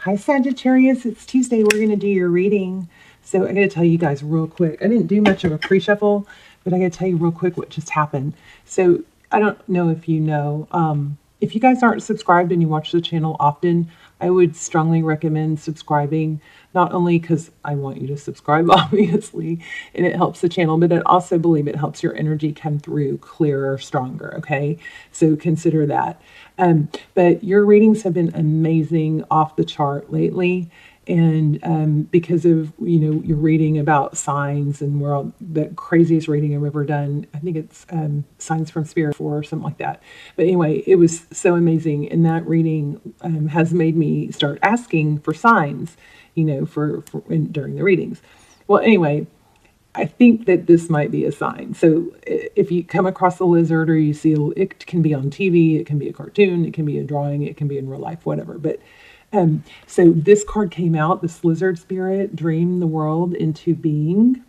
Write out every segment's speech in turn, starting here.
Hi Sagittarius, it's Tuesday. We're going to do your reading. So I got to tell you guys real quick. I didn't do much of a pre-shuffle, but I got to tell you real quick what just happened. So I don't know if you know, if you guys aren't subscribed and you watch the channel often, I would strongly recommend subscribing, not only because I want you to subscribe, obviously, and it helps the channel, but I also believe it helps your energy come through clearer, stronger, okay? So consider that. But your readings have been amazing, off the chart lately. And because of, you're reading about signs, and we're all, the craziest reading I've ever done. I think it's Signs from Spirit 4 or something like that. But anyway, it was so amazing. And that reading has made me start asking for signs, during the readings. Well, anyway, I think that this might be a sign. So if you come across a lizard, or you see, it can be on TV, it can be a cartoon, it can be a drawing, it can be in real life, whatever. But so this card came out, this lizard spirit dreamed the world into being.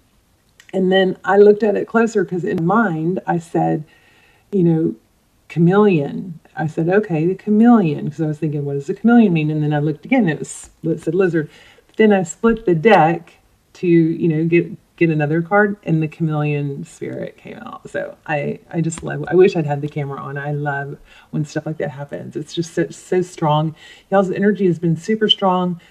And then I looked at it closer because in mind I said, chameleon. I said, okay, the chameleon, because I was thinking, what does the chameleon mean? And then I looked again, it said lizard. But then I split the deck to, get another card, and the chameleon spirit came out. So I just love, I wish I'd had the camera on. I love when stuff like that happens. It's just so strong. Y'all's energy has been super strong.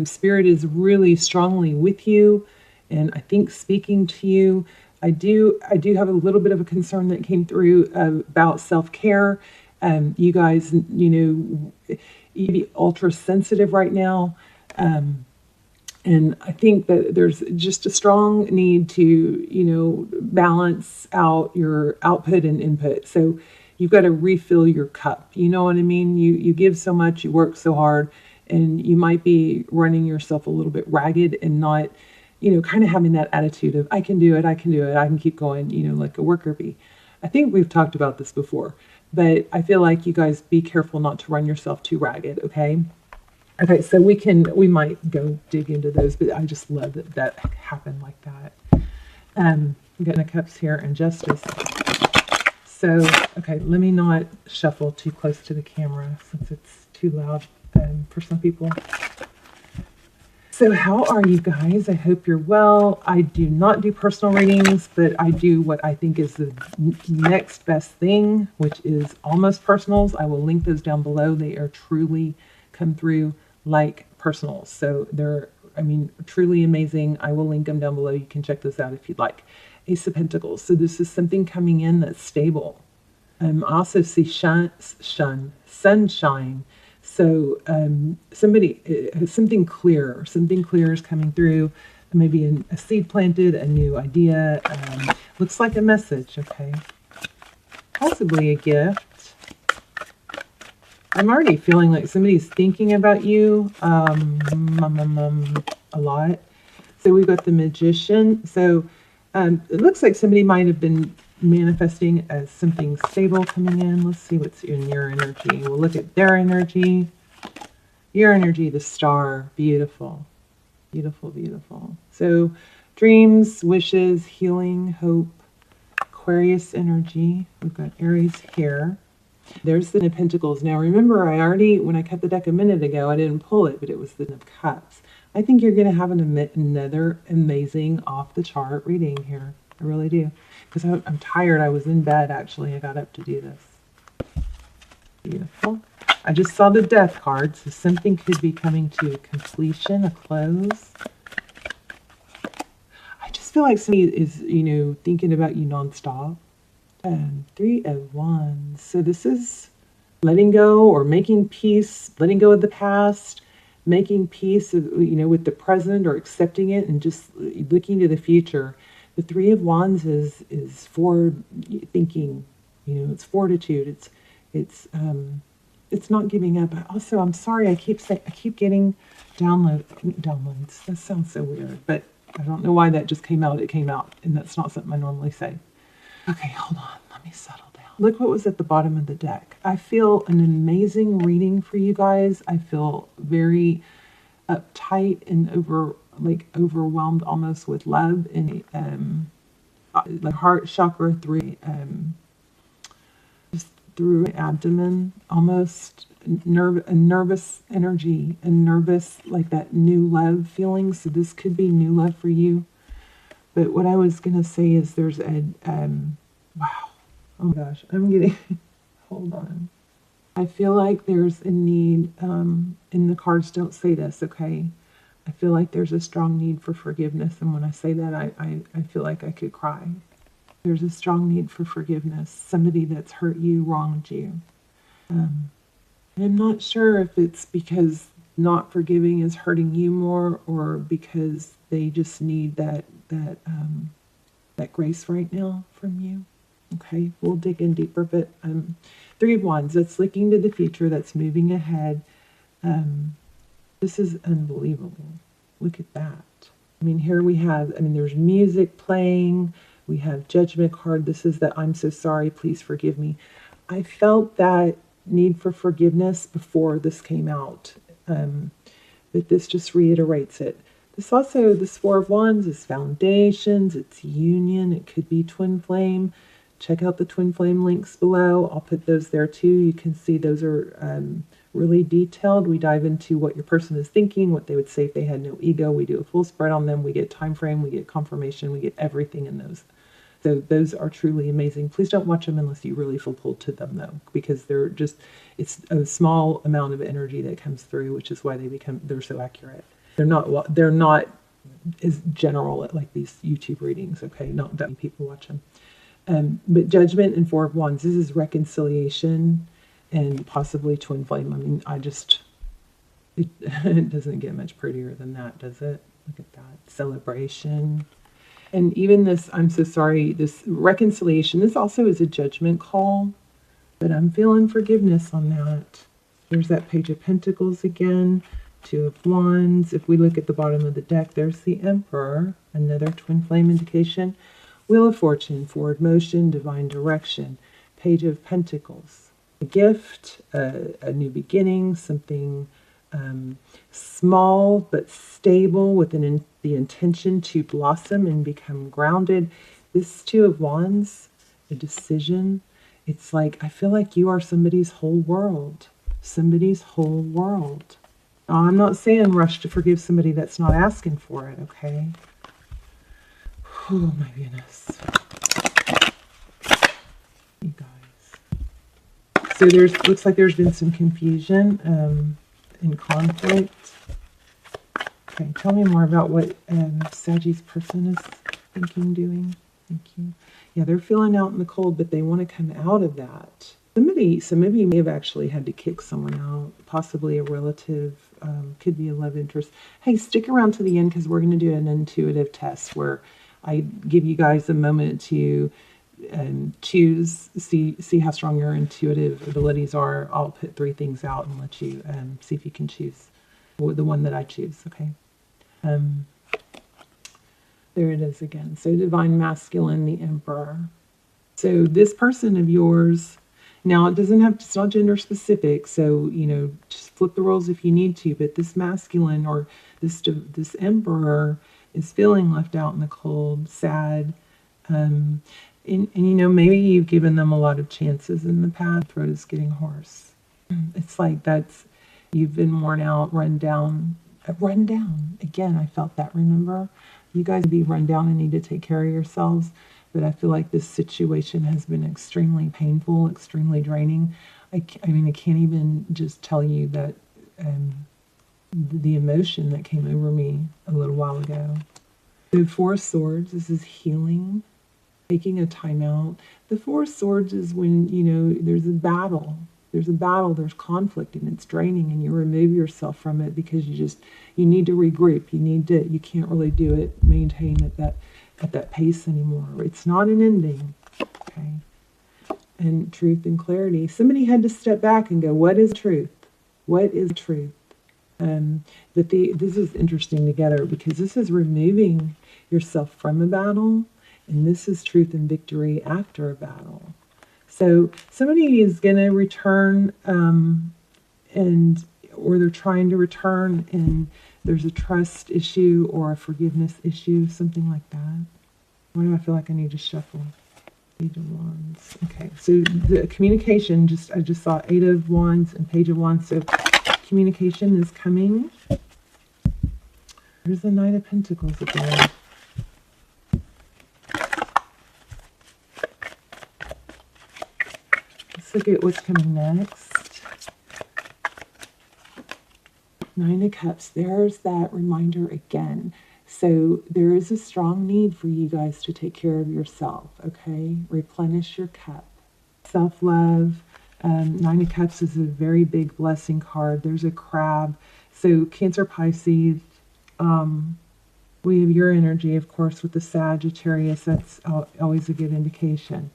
Spirit is really strongly with you, and I think speaking to you. I do have a little bit of a concern that came through about self-care. You guys, you be ultra sensitive right now. And I think that there's just a strong need to, balance out your output and input. So you've got to refill your cup. You know what I mean? You give so much, you work so hard, and you might be running yourself a little bit ragged and not, kind of having that attitude of, I can do it, I can keep going, like a worker bee. I think we've talked about this before, but I feel like you guys be careful not to run yourself too ragged, okay? Okay, so we might go dig into those, but I just love that happened like that. I'm getting the cups here and justice. So, okay, let me not shuffle too close to the camera since it's too loud for some people. So how are you guys? I hope you're well. I do not do personal readings, but I do what I think is the next best thing, which is almost personals. I will link those down below. They are truly come through like personals. So they're, truly amazing. I will link them down below. You can check this out if you'd like. Ace of Pentacles. So this is something coming in that's stable. I also see sunshine. So something clear is coming through. Maybe a seed planted, a new idea. Looks like a message, okay? Possibly a gift. I'm already feeling like somebody's thinking about you a lot. So we've got the Magician. So it looks like somebody might have been manifesting as something stable coming in. Let's see what's in your energy. We'll look at their energy. Your energy, the Star. Beautiful. Beautiful, beautiful. So dreams, wishes, healing, hope, Aquarius energy. We've got Aries here. There's the Ten of Pentacles. Now remember, when I cut the deck a minute ago, I didn't pull it, but it was the Ten of Cups. I think you're going to have another amazing off-the-chart reading here. I really do. Because I'm tired. I was in bed, actually. I got up to do this. Beautiful. I just saw the Death card, so something could be coming to a completion, a close. I just feel like somebody is, thinking about you nonstop. Three of Wands. So this is letting go or making peace, letting go of the past, making peace, with the present, or accepting it and just looking to the future. The Three of Wands is forward thinking, it's fortitude. It's not giving up. Also, I'm sorry, I keep getting downloads. That sounds so weird, but I don't know why that just came out. It came out, and that's not something I normally say. Okay, hold on. Let me settle down. Look what was at the bottom of the deck. I feel an amazing reading for you guys. I feel very uptight and overwhelmed almost with love, and like heart chakra 3. Just through my abdomen, almost a nervous energy, a nervous, like that new love feeling. So this could be new love for you. But what I was going to say is there's a, wow, oh my gosh, I'm getting, hold on. I feel like there's a need, and the cards don't say this, okay? I feel like there's a strong need for forgiveness. And when I say that, I feel like I could cry. There's a strong need for forgiveness. Somebody that's hurt you, wronged you. And I'm not sure if it's because not forgiving is hurting you more, or because they just need that grace right now from you. Okay, we'll dig in deeper, but Three of Wands, that's looking to the future, that's moving ahead. This is unbelievable. Look at that. I mean, here we have, there's music playing. We have Judgment card. This is the I'm so sorry, please forgive me. I felt that need for forgiveness before this came out, but this just reiterates it. This Four of Wands is foundations, it's union, it could be twin flame. Check out the twin flame links below. I'll put those there too. You can see those are really detailed. We dive into what your person is thinking, what they would say if they had no ego. We do a full spread on them. We get time frame, we get confirmation, we get everything in those. So those are truly amazing. Please don't watch them unless you really feel pulled to them though, because it's a small amount of energy that comes through, which is why they're so accurate. They're not as general like these YouTube readings, okay? Not that many people watch them. But Judgment and Four of Wands, this is reconciliation and possibly twin flame. It doesn't get much prettier than that, does it? Look at that. Celebration. And even this, I'm so sorry, this reconciliation, this also is a judgment call, but I'm feeling forgiveness on that. There's that Page of Pentacles again, Two of Wands. If we look at the bottom of the deck, there's the Emperor, another twin flame indication. Wheel of Fortune, forward motion, divine direction. Page of Pentacles, a gift, a new beginning, something small but stable with the intention to blossom and become grounded. This Two of Wands, a decision. It's like, I feel like you are somebody's whole world. Somebody's whole world. Now, I'm not saying rush to forgive somebody that's not asking for it, okay? Oh my goodness. You guys. So looks like there's been some confusion and conflict. Okay, tell me more about what Sagittarius person is thinking, doing. Thank you. Yeah, they're feeling out in the cold, but they want to come out of that. Somebody may have actually had to kick someone out, possibly a relative, could be a love interest. Hey, stick around to the end because we're going to do an intuitive test where I give you guys a moment to choose, see how strong your intuitive abilities are. I'll put three things out and let you see if you can choose the one that I choose, okay? There it is again. So Divine Masculine, the Emperor. So this person of yours, now it's not gender specific, so, just flip the roles if you need to, but this masculine or this Emperor is feeling left out in the cold, sad, and maybe you've given them a lot of chances in the past. Throat is getting hoarse. It's like you've been worn out, run down. Again, I felt that, remember? You guys be run down and need to take care of yourselves, but I feel like this situation has been extremely painful, extremely draining. I can't even just tell you that the emotion that came over me a little while ago. The Four of Swords, this is healing, taking a time out. The Four of Swords is when, there's a battle. There's conflict, and it's draining, and you remove yourself from it because you need to regroup. You can't really maintain at that pace anymore. It's not an ending, okay? And truth and clarity. Somebody had to step back and go, what is truth? What is truth? But this is interesting together because this is removing yourself from a battle, and this is truth and victory after a battle. So somebody is going to return, or they're trying to return, and there's a trust issue or a forgiveness issue, something like that. Why do I feel like I need to shuffle? Page of Wands. Okay, so the communication, I just saw 8 of Wands and Page of Wands. So communication is coming. There's the Knight of Pentacles again. Let's look at what's coming next. 9 of Cups. There's that reminder again. So there is a strong need for you guys to take care of yourself, okay? Replenish your cup. Self-love. 9 of Cups is a very big blessing card. There's a crab. So Cancer, Pisces. We have your energy, of course, with the Sagittarius. That's always a good indication.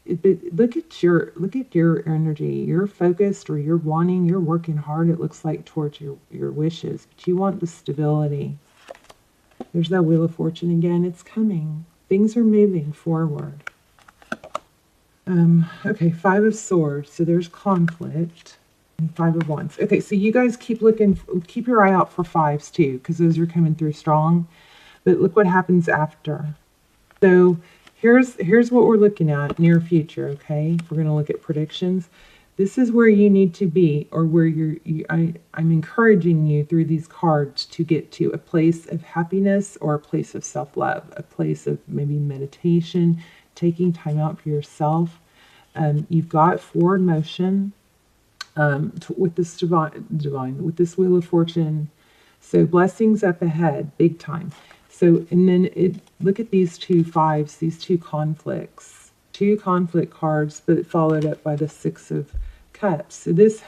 Look at your energy. You're focused, or you're wanting, you're working hard, it looks like, towards your wishes. But you want the stability. There's that Wheel of Fortune again. It's coming. Things are moving forward. Okay, 5 of Swords. So there's conflict. And 5 of Wands. Okay, so you guys keep your eye out for 5s too, because those are coming through strong. But look what happens after. So here's what we're looking at near future, okay? If we're going to look at predictions. This is where you need to be, or where I'm encouraging you through these cards to get to a place of happiness, or a place of self-love, a place of maybe meditation, taking time out for yourself. You've got forward motion with this divine, with this Wheel of Fortune. So blessings up ahead, big time. So, and then look at these 2 5s, these 2 conflicts, 2 conflict cards, but followed up by the 6 of Cups. So this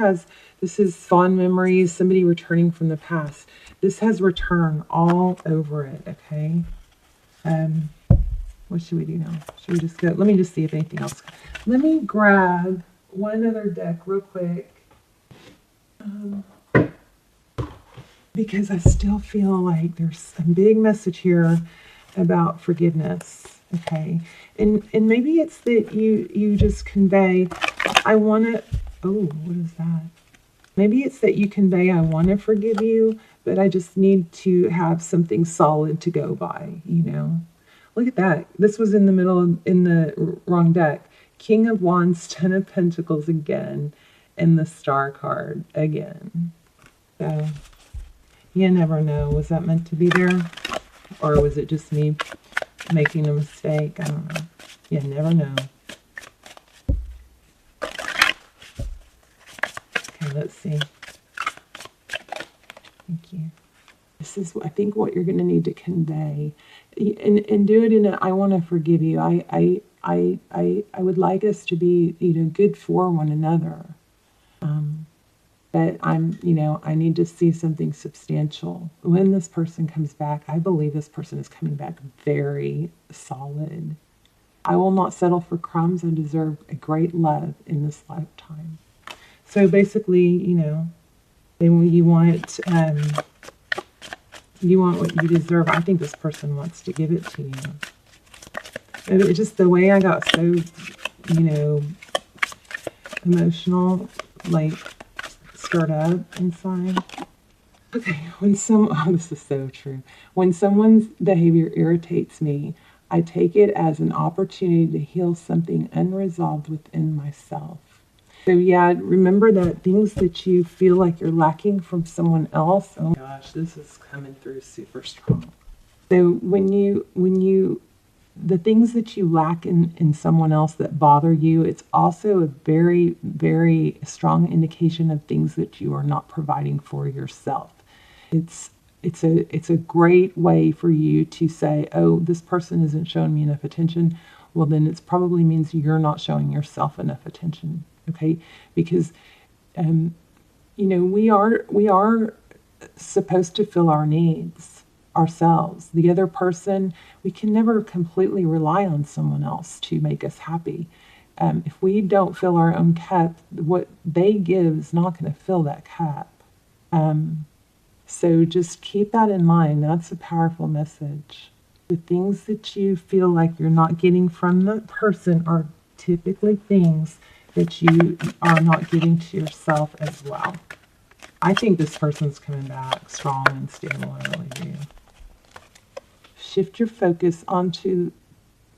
is fond memories, somebody returning from the past. This has return all over it, okay? What should we do now? Should we just go? Let me just see if anything else. Let me grab one other deck real quick. Because I still feel like there's a big message here about forgiveness, okay? And maybe it's that you just convey, I want to, oh, what is that? Maybe it's that you convey, I want to forgive you, but I just need to have something solid to go by, you know? Look at that. This was in the middle, in the wrong deck. King of Wands, 10 of Pentacles again, and the Star card again. So you never know. Was that meant to be there? Or was it just me making a mistake? I don't know. You never know. Okay, let's see. Thank you. This is, I think, what you're going to need to convey. And do it in a, I want to forgive you. I would like us to be, good for one another. But I need to see something substantial. When this person comes back, I believe this person is coming back very solid. I will not settle for crumbs. I deserve a great love in this lifetime. So basically, then you want what you deserve. I think this person wants to give it to you. And it's just the way I got so, emotional, like, stirred up inside. Okay, this is so true. When someone's behavior irritates me, I take it as an opportunity to heal something unresolved within myself. So yeah, remember that things that you feel like you're lacking from someone else. Oh my gosh, this is coming through super strong. So the things that you lack in someone else that bother you, it's also a very, very strong indication of things that you are not providing for yourself. It's a great way for you to say, oh, this person isn't showing me enough attention. Well, then it probably means you're not showing yourself enough attention. Okay, because we are supposed to fill our needs ourselves. The other person, we can never completely rely on someone else to make us happy. If we don't fill our own cup, what they give is not going to fill that cup. So just keep that in mind. That's a powerful message. The things that you feel like you're not getting from the person are typically things that you are not giving to yourself as well. I think this person's coming back strong and stable. I really do. Shift your focus onto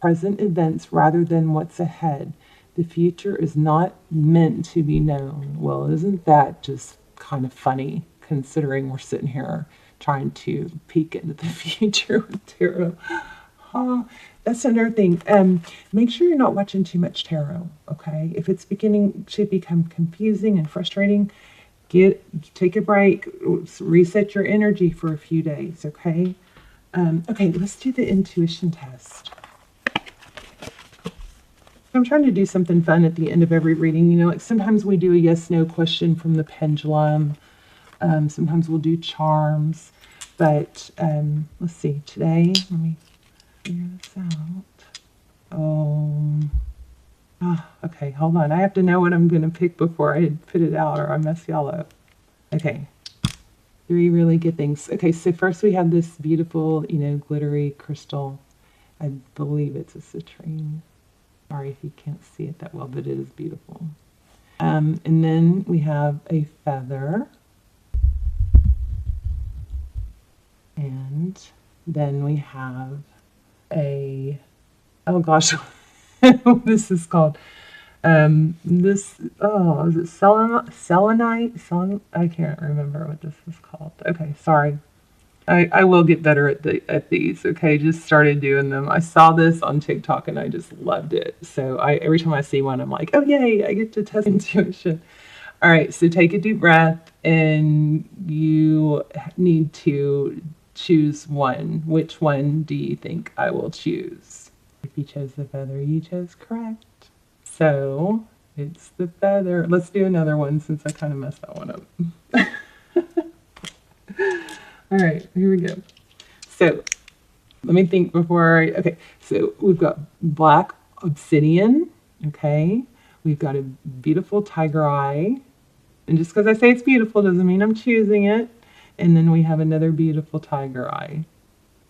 present events rather than what's ahead. The future is not meant to be known. Well, isn't that just kind of funny, considering we're sitting here trying to peek into the future with tarot? Oh, that's another thing. Make sure you're not watching too much tarot, okay? If it's beginning to become confusing and frustrating, take a break, reset your energy for a few days, okay? Okay, let's do the intuition test. I'm trying to do something fun at the end of every reading. You know, like sometimes we do a yes/no question from the pendulum. Sometimes we'll do charms. But let's see, today, let me figure this out. Okay, hold on. I have to know what I'm going to pick before I put it out or I mess y'all up. Okay, 3 really good things. Okay, so first we have this beautiful, you know, glittery crystal. I believe it's a citrine. Sorry if you can't see it that well, but it is beautiful. And then we have a feather. And then we have a, oh gosh, what this is called. Is it selenite? I can't remember what this is called. Okay, sorry. I will get better at these. Okay, just started doing them. I saw this on TikTok and I just loved it. So every time I see one, I'm like, oh yay, I get to test intuition. All right, so take a deep breath and you need to choose one. Which one do you think I will choose? If you chose the feather, you chose correct. So it's the feather. Let's do another one since I kind of messed that one up. All right, here we go. So let me think okay, so we've got black obsidian, okay? We've got a beautiful tiger eye. And just because I say it's beautiful doesn't mean I'm choosing it. And then we have another beautiful tiger eye.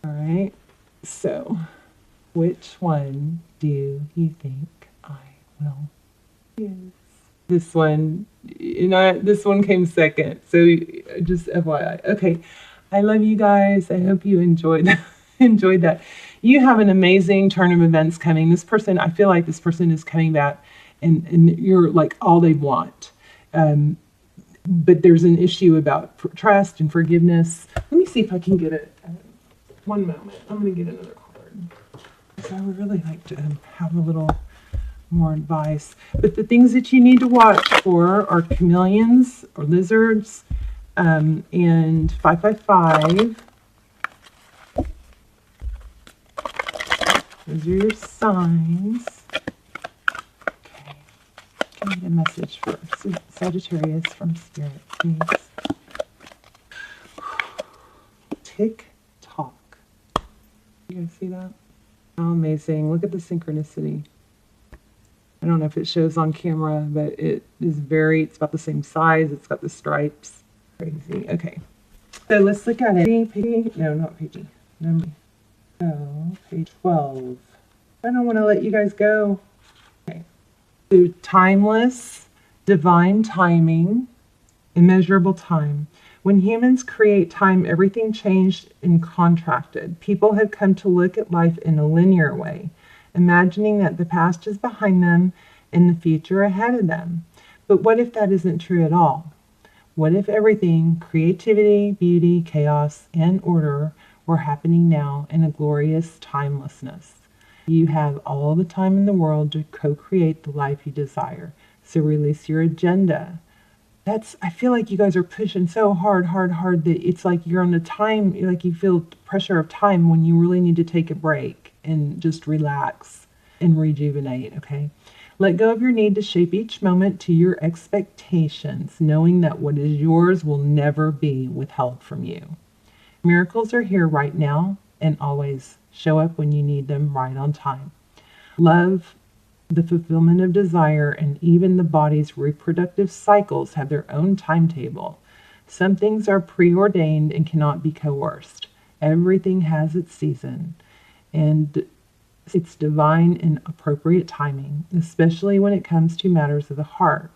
All right, so which one do you think I will choose? This one, you know, this one came second. So just FYI. Okay. I love you guys. I hope you enjoyed that. You have an amazing turn of events coming. This person, I feel like this person is coming back and you're like all they want. But there's an issue about trust and forgiveness. Let me see if I can get it. One moment. I'm going to get another card. So I would really like to have a little more advice. But the things that you need to watch for are chameleons or lizards, and 555. Those are your signs. Okay. Give me a message for Sagittarius from Spirit, please. Tick tock. You guys see that? How amazing. Look at the synchronicity. I don't know if it shows on camera, but it's about the same size. It's got the stripes. Crazy. Okay. So let's look at it. No, not page. Page 12. I don't want to let you guys go. Okay. So timeless, divine timing, immeasurable time. When humans create time, everything changed and contracted. People have come to look at life in a linear way, imagining that the past is behind them and the future ahead of them. But what if that isn't true at all? What if everything, creativity, beauty, chaos, and order, were happening now in a glorious timelessness? You have all the time in the world to co-create the life you desire. So release your agenda. I feel like you guys are pushing so hard that it's like you're on the time, like you feel the pressure of time when you really need to take a break and just relax and rejuvenate, okay? Let go of your need to shape each moment to your expectations, knowing that what is yours will never be withheld from you. Miracles are here right now and always. Show up when you need them right on time. Love, the fulfillment of desire, and even the body's reproductive cycles have their own timetable. Some things are preordained and cannot be coerced. Everything has its season, and it's divine and appropriate timing, especially when it comes to matters of the heart.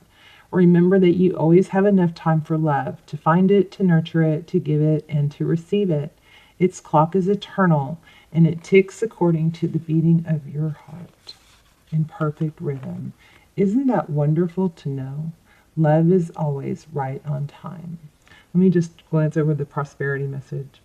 Remember that you always have enough time for love, to find it, to nurture it, to give it, and to receive it. Its clock is eternal, and it ticks according to the beating of your heart in perfect rhythm. Isn't that wonderful to know? Love is always right on time. Let me just glance over the prosperity message.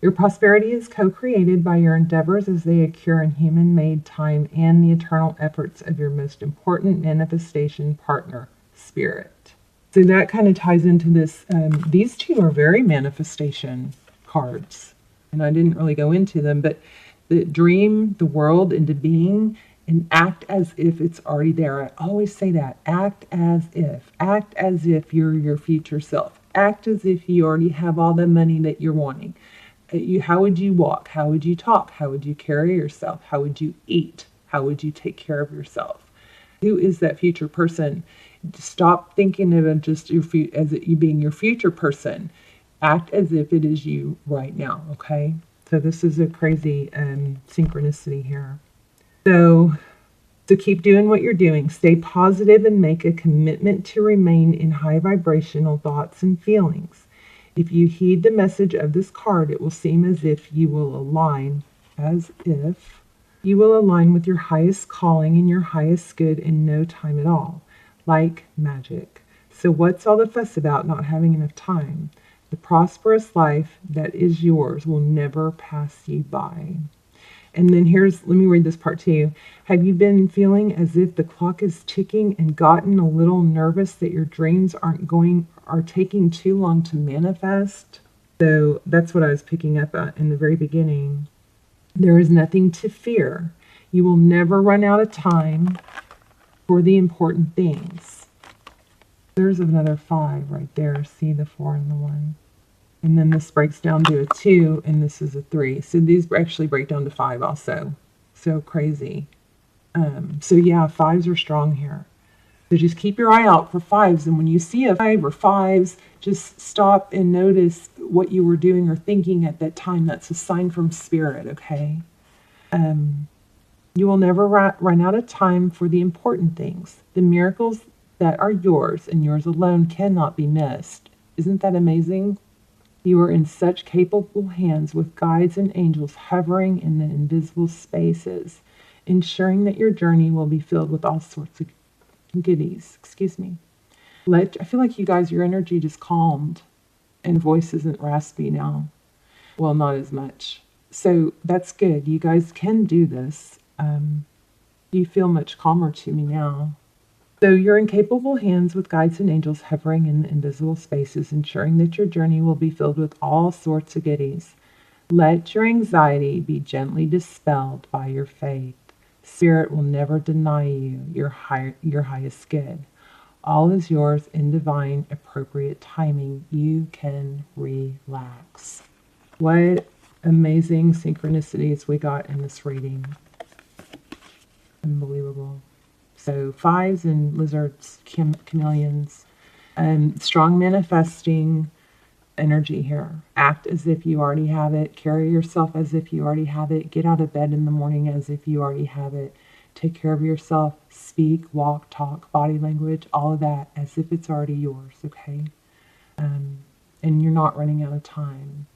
Your prosperity is co-created by your endeavors as they occur in human-made time and the eternal efforts of your most important manifestation partner, Spirit. So that kind of ties into this. These two are very manifestation cards, and I didn't really go into them, but the dream the world into being and act as if it's already there. I always say that. Act as if. Act as if you're your future self. Act as if you already have all the money that you're wanting. How would you walk? How would you talk? How would you carry yourself? How would you eat? How would you take care of yourself? Who is that future person? Stop thinking of it just as you being your future person. Act as if it is you right now, okay? So this is a crazy synchronicity here. So keep doing what you're doing. Stay positive and make a commitment to remain in high vibrational thoughts and feelings. If you heed the message of this card, it will seem as if you will align with your highest calling and your highest good in no time at all, like magic. So what's all the fuss about not having enough time? The prosperous life that is yours will never pass you by. And then let me read this part to you. Have you been feeling as if the clock is ticking and gotten a little nervous that your dreams are taking too long to manifest? So that's what I was picking up in the very beginning. There is nothing to fear. You will never run out of time for the important things. There's another 5 right there. See the 4 and the 1. And then this breaks down to a 2, and this is a 3. So these actually break down to 5 also. So crazy. So yeah, 5s are strong here. So just keep your eye out for 5s. And when you see a 5 or 5s, just stop and notice what you were doing or thinking at that time. That's a sign from Spirit, okay? You will never run out of time for the important things. The miracles that are yours and yours alone cannot be missed. Isn't that amazing? You are in such capable hands with guides and angels hovering in the invisible spaces, ensuring that your journey will be filled with all sorts of goodies. Excuse me. I feel like you guys, your energy just calmed and voice isn't raspy now. Well, not as much. So that's good. You guys can do this. You feel much calmer to me now. So you're in capable hands with guides and angels hovering in the invisible spaces, ensuring that your journey will be filled with all sorts of goodies. Let your anxiety be gently dispelled by your faith. Spirit will never deny you your highest good. All is yours in divine, appropriate timing. You can relax. What amazing synchronicities we got in this reading. Unbelievable. So 5s and lizards, chameleons, strong manifesting energy here. Act as if you already have it. Carry yourself as if you already have it. Get out of bed in the morning as if you already have it. Take care of yourself. Speak, walk, talk, body language, all of that as if it's already yours, okay? And you're not running out of time,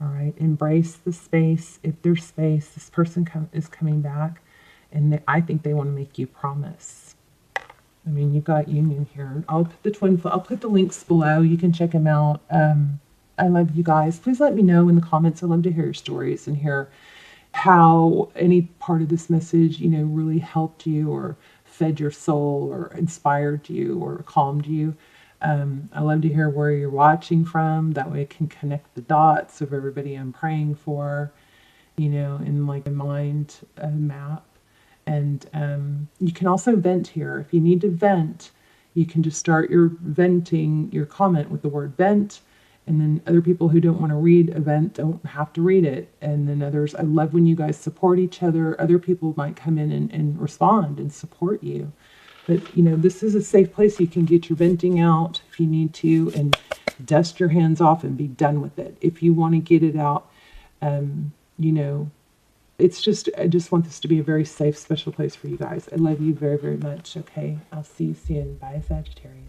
all right? Embrace the space. If there's space, this person is coming back. And I think they want to make you promise. I mean, you've got union here. I'll put the links below. You can check them out. I love you guys. Please let me know in the comments. I love to hear your stories and hear how any part of this message, really helped you or fed your soul or inspired you or calmed you. I love to hear where you're watching from. That way I can connect the dots of everybody I'm praying for, in like a mind map. And you can also vent here. If you need to vent, you can just start your comment with the word vent. And then other people who don't want to read a vent don't have to read it. And then others, I love when you guys support each other. Other people might come in and respond and support you. But, this is a safe place. You can get your venting out if you need to and dust your hands off and be done with it. If you want to get it out, I just want this to be a very safe, special place for you guys. I love you very, very much. Okay. I'll see you soon. Bye, Sagittarius.